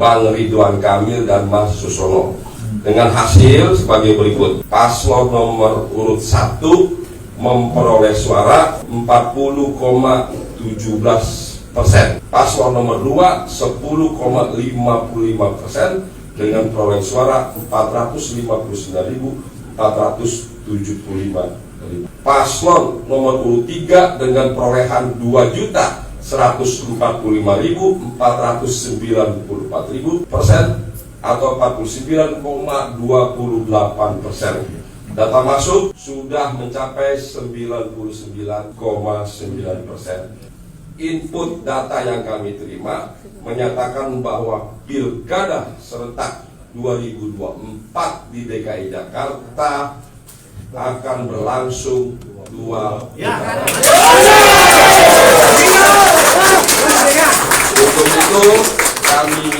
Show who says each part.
Speaker 1: Bang Ridwan Kamil dan Mas Susono. Dengan hasil sebagai berikut: paslon nomor urut 1 memperoleh suara 40,17%, paslon nomor 2 10,55% dengan peroleh suara 459.475. Paslon nomor urut 3 dengan perolehan 2.145.494.000% atau 49,28%. Data masuk sudah mencapai 99,9%. Input data yang kami terima menyatakan bahwa Pilkada serentak 2024 di DKI Jakarta akan berlangsung 2 putaran. Untuk itu kami